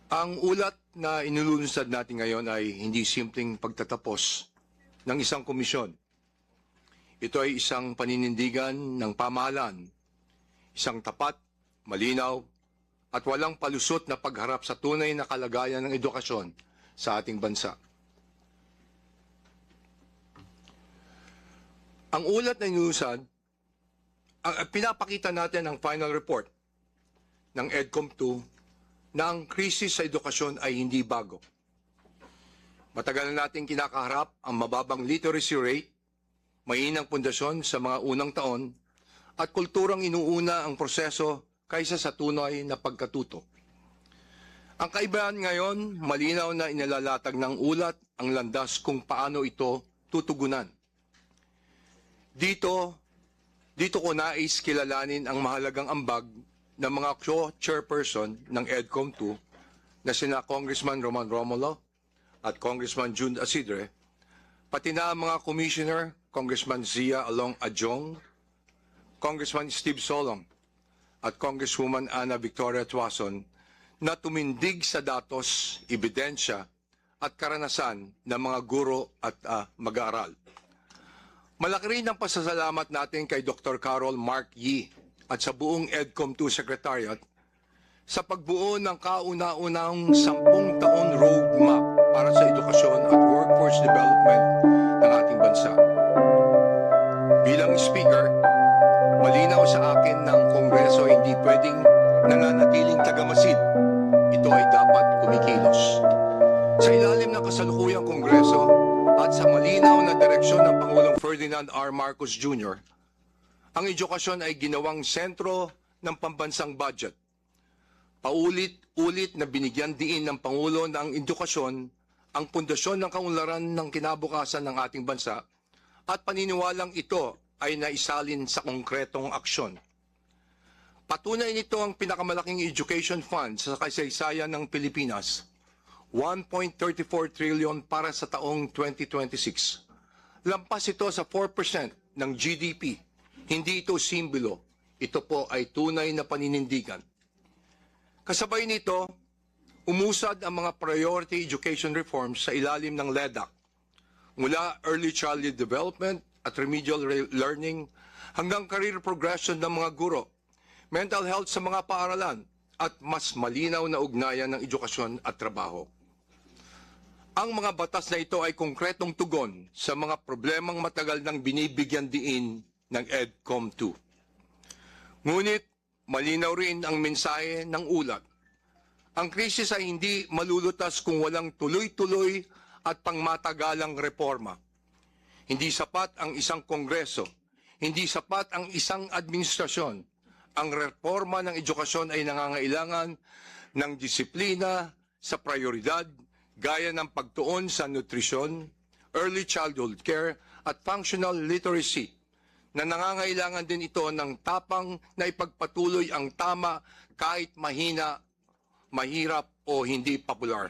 Ang ulat na inilulunsad natin ngayon ay hindi simpleng pagtatapos ng isang komisyon. Ito ay isang paninindigan ng pamahalaan, isang tapat, malinaw, at walang palusot na pagharap sa tunay na kalagayan ng edukasyon sa ating bansa. Ang ulat na inilulunsad, pinapakita natin ang final report ng EDCOM 2 na ang krisis sa edukasyon ay hindi bago. Matagal na natin kinakaharap ang mababang literacy rate, mainang pundasyon sa mga unang taon, at kulturang inuuna ang proseso kaysa sa tunay na pagkatuto. Ang kaibahan ngayon, malinaw na inalalatag ng ulat ang landas kung paano ito tutugunan. Dito ko nais kilalanin ang mahalagang ambag ng mga co-chairperson ng EDCOM 2 na sina Congressman Roman Romulo at Congressman June Asidre, pati na ang mga commissioner, Congressman Zia Along Adjong, Congressman Steve Solong at Congresswoman Ana Victoria Tuason na tumindig sa datos, ebidensya at karanasan ng mga guro at mag-aaral. Malaki rin ang pasasalamat natin kay Dr. Carol Mark Yee at sa buong EDCOM 2 Secretariat sa pagbuo ng kauna-unang 10 taon roadmap para sa edukasyon at workforce development ng ating bansa. Bilang speaker, malinaw sa akin ng Kongreso hindi pwedeng nananatiling tagamasid. Ito ay dapat kumikilos. Sa ilalim ng kasalukuyang Kongreso at sa malinaw na direksyon ng Pangulong Ferdinand R. Marcos Jr., ang edukasyon ay ginawang sentro ng pambansang budget. Paulit-ulit na binigyan diin ng Pangulo na ang edukasyon ang pundasyon ng kaunlaran ng kinabukasan ng ating bansa at paniniwalang ito ay naisalin sa konkretong aksyon. Patunay nito ang pinakamalaking education fund sa kasaysayan ng Pilipinas, 1.34 trillion para sa taong 2026. Lampas ito sa 4% ng GDP. Hindi ito simbolo, ito po ay tunay na paninindigan. Kasabay nito, umusad ang mga priority education reforms sa ilalim ng LEDAC, mula early childhood development at remedial learning hanggang career progression ng mga guro, mental health sa mga paaralan, at mas malinaw na ugnayan ng edukasyon at trabaho. Ang mga batas na ito ay konkretong tugon sa mga problemang matagal nang binibigyan diin ng EDCOM 2. Ngunit malinaw rin ang mensahe ng ulat. Ang krisis ay hindi malulutas kung walang tuloy-tuloy at pangmatagalang reforma. Hindi sapat ang isang kongreso, hindi sapat ang isang administrasyon. Ang reforma ng edukasyon ay nangangailangan ng disiplina sa prioridad, gaya ng pagtuon sa nutrisyon, early childhood care at functional literacy, na nangangailangan din ito ng tapang na ipagpatuloy ang tama kahit mahina, mahirap o hindi popular.